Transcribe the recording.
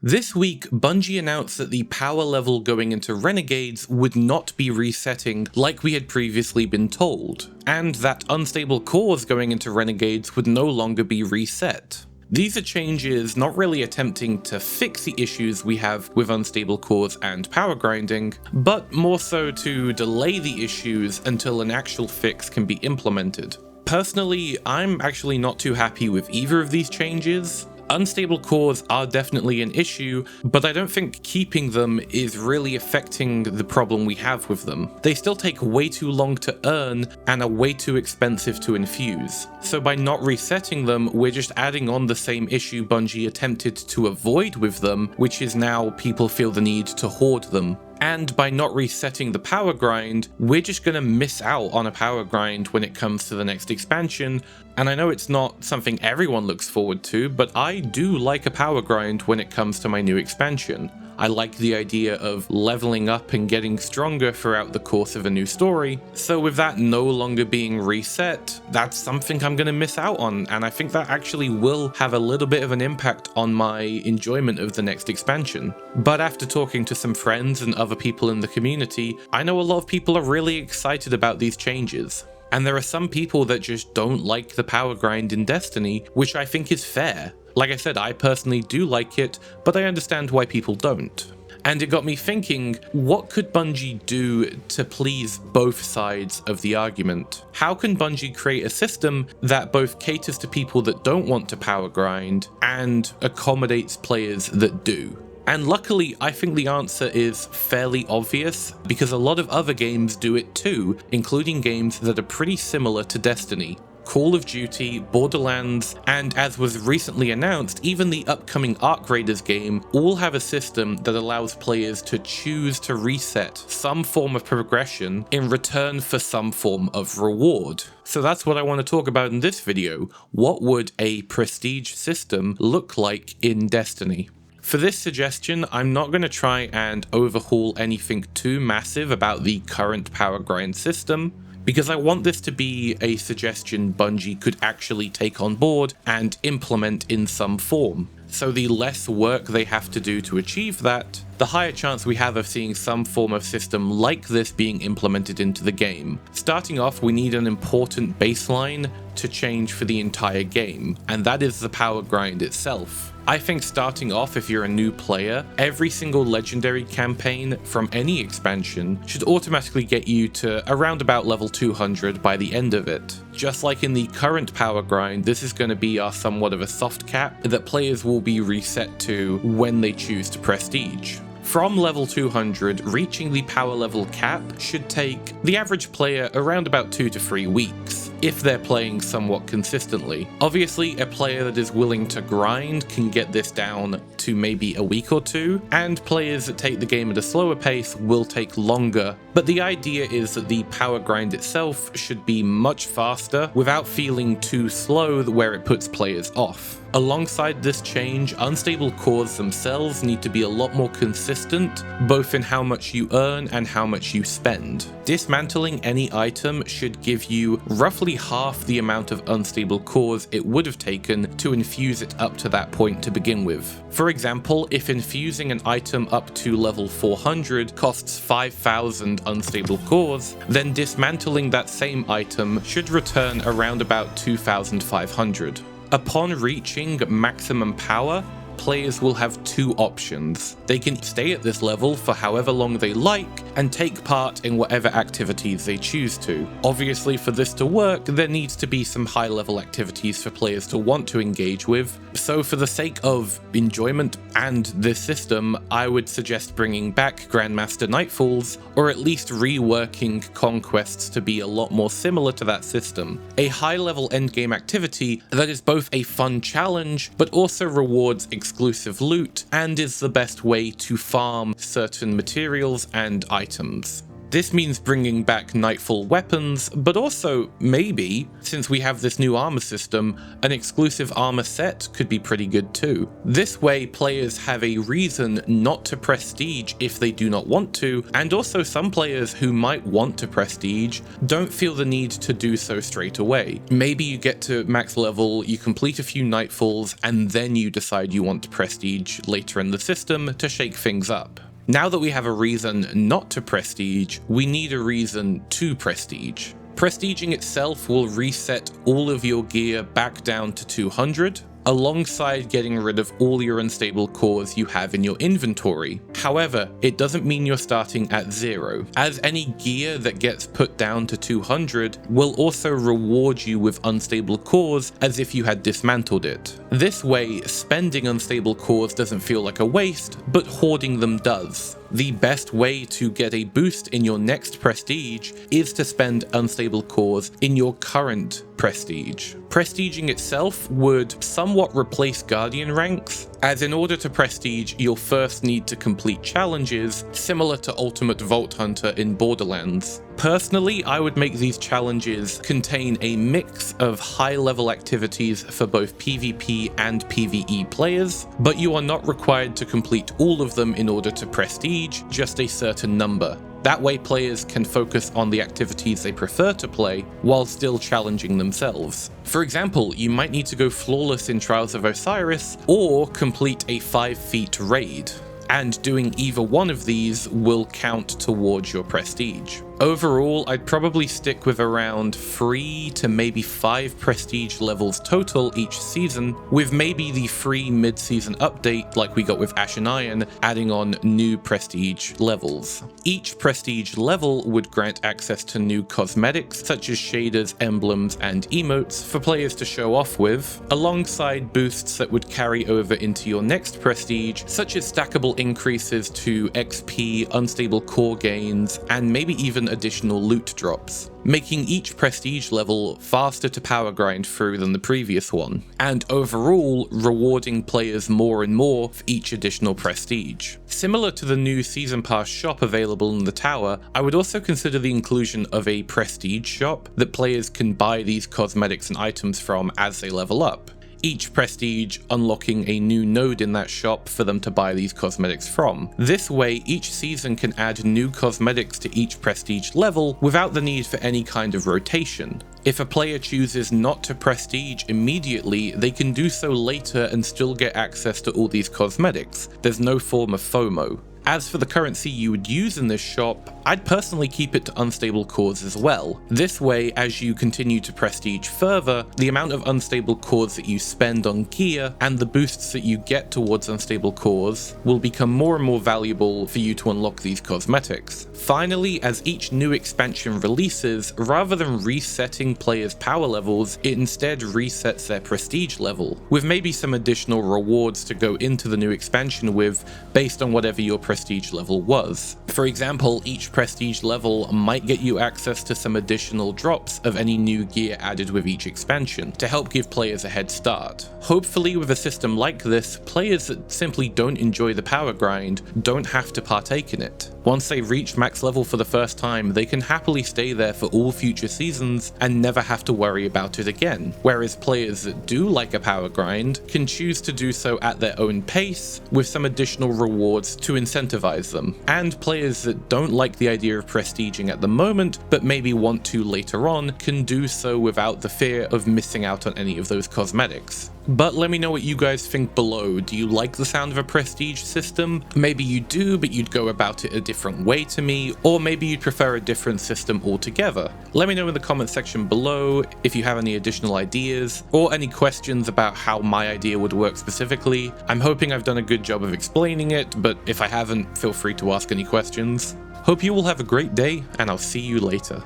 This week, Bungie announced that the power level going into Renegades would not be resetting like we had previously been told, and that unstable cores going into Renegades would no longer be reset. These are changes not really attempting to fix the issues we have with unstable cores and power grinding, but more so to delay the issues until an actual fix can be implemented. Personally, I'm actually not too happy with either of these changes. Unstable cores are definitely an issue, but I don't think keeping them is really affecting the problem we have with them. They still take way too long to earn and are way too expensive to infuse. So by not resetting them, we're just adding on the same issue Bungie attempted to avoid with them, which is now people feel the need to hoard them. And by not resetting the power grind, we're just going to miss out on a power grind when it comes to the next expansion. And I know it's not something everyone looks forward to, but I do like a power grind when it comes to my new expansion. I like the idea of leveling up and getting stronger throughout the course of a new story, so with that no longer being reset, that's something I'm going to miss out on, and I think that actually will have a little bit of an impact on my enjoyment of the next expansion. But after talking to some friends and other people in the community, I know a lot of people are really excited about these changes. And there are some people that just don't like the power grind in Destiny, which I think is fair. Like I said, I personally do like it, but I understand why people don't. And it got me thinking, what could Bungie do to please both sides of the argument? How can Bungie create a system that both caters to people that don't want to power grind and accommodates players that do? And luckily, I think the answer is fairly obvious, because a lot of other games do it too, including games that are pretty similar to Destiny. Call of Duty, Borderlands, and as was recently announced, even the upcoming Arc Raiders game all have a system that allows players to choose to reset some form of progression in return for some form of reward. So that's what I want to talk about in this video. What would a prestige system look like in Destiny? For this suggestion, I'm not going to try and overhaul anything too massive about the current power grind system, because I want this to be a suggestion Bungie could actually take on board and implement in some form. So the less work they have to do to achieve that, the higher chance we have of seeing some form of system like this being implemented into the game. Starting off, we need an important baseline to change for the entire game, and that is the power grind itself. I think starting off, if you're a new player, every single legendary campaign from any expansion should automatically get you to around about level 200 by the end of it. Just like in the current power grind, this is going to be our somewhat of a soft cap that players will be reset to when they choose to prestige. From level 200, reaching the power level cap should take the average player around about 2 to 3 weeks, if they're playing somewhat consistently. Obviously, a player that is willing to grind can get this down to maybe a week or two, and players that take the game at a slower pace will take longer. But the idea is that the power grind itself should be much faster without feeling too slow where it puts players off. Alongside this change, unstable cores themselves need to be a lot more consistent, both in how much you earn and how much you spend. Dismantling any item should give you roughly half the amount of unstable cores it would have taken to infuse it up to that point to begin with. For example, if infusing an item up to level 400 costs 5,000 unstable cores, then dismantling that same item should return around about 2,500. Upon reaching maximum power, players will have two options. They can stay at this level for however long they like and take part in whatever activities they choose to. Obviously, for this to work, there needs to be some high-level activities for players to want to engage with. So for the sake of enjoyment and this system, I would suggest bringing back Grandmaster Nightfalls, or at least reworking Conquests to be a lot more similar to that system. A high-level endgame activity that is both a fun challenge, but also rewards exclusive loot, and is the best way to farm certain materials and items. This means bringing back Nightfall weapons, but also, maybe, since we have this new armor system, an exclusive armor set could be pretty good too. This way, players have a reason not to prestige if they do not want to, and also some players who might want to prestige don't feel the need to do so straight away. Maybe you get to max level, you complete a few Nightfalls, and then you decide you want to prestige later in the system to shake things up. Now that we have a reason not to prestige, we need a reason to prestige. Prestiging itself will reset all of your gear back down to 200, alongside getting rid of all your unstable cores you have in your inventory. However, it doesn't mean you're starting at 0, as any gear that gets put down to 200 will also reward you with unstable cores as if you had dismantled it. This way, spending unstable cores doesn't feel like a waste, but hoarding them does. The best way to get a boost in your next prestige is to spend unstable cores in your current prestige. Prestiging itself would somewhat replace Guardian ranks, as in order to prestige, you'll first need to complete challenges similar to Ultimate Vault Hunter in Borderlands. Personally, I would make these challenges contain a mix of high-level activities for both PvP and PvE players, but you are not required to complete all of them in order to prestige, just a certain number. That way players can focus on the activities they prefer to play while still challenging themselves. For example, you might need to go flawless in Trials of Osiris or complete a 5 feet raid, and doing either one of these will count towards your prestige. Overall, I'd probably stick with around 3 to maybe 5 prestige levels total each season, with maybe the free mid-season update like we got with Ashen Iron adding on new prestige levels. Each prestige level would grant access to new cosmetics such as shaders, emblems, and emotes for players to show off with, alongside boosts that would carry over into your next prestige, such as stackable increases to XP, unstable core gains, and maybe even additional loot drops, making each prestige level faster to power grind through than the previous one, and overall rewarding players more and more for each additional prestige. Similar to the new Season Pass shop available in the tower, I would also consider the inclusion of a prestige shop that players can buy these cosmetics and items from as they level up. Each prestige unlocking a new node in that shop for them to buy these cosmetics from. This way, each season can add new cosmetics to each prestige level without the need for any kind of rotation. If a player chooses not to prestige immediately, they can do so later and still get access to all these cosmetics. There's no form of FOMO. As for the currency you would use in this shop, I'd personally keep it to unstable cores as well. This way, as you continue to prestige further, the amount of unstable cores that you spend on gear and the boosts that you get towards unstable cores will become more and more valuable for you to unlock these cosmetics. Finally, as each new expansion releases, rather than resetting players' power levels, it instead resets their prestige level, with maybe some additional rewards to go into the new expansion with based on whatever your prestige level was. For example, each prestige level might get you access to some additional drops of any new gear added with each expansion to help give players a head start. Hopefully, with a system like this, players that simply don't enjoy the power grind don't have to partake in it. Once they reach max level for the first time, they can happily stay there for all future seasons and never have to worry about it again, whereas players that do like a power grind can choose to do so at their own pace with some additional rewards to incentivize them, and players that don't like the idea of prestiging at the moment but maybe want to later on can do so without the fear of missing out on any of those cosmetics. But let me know what you guys think below. Do you like the sound of a prestige system? Maybe you do, but you'd go about it a different way to me, or maybe you'd prefer a different system altogether. Let me know in the comment section below if you have any additional ideas, or any questions about how my idea would work specifically. I'm hoping I've done a good job of explaining it, but if I haven't, feel free to ask any questions. Hope you all have a great day, and I'll see you later.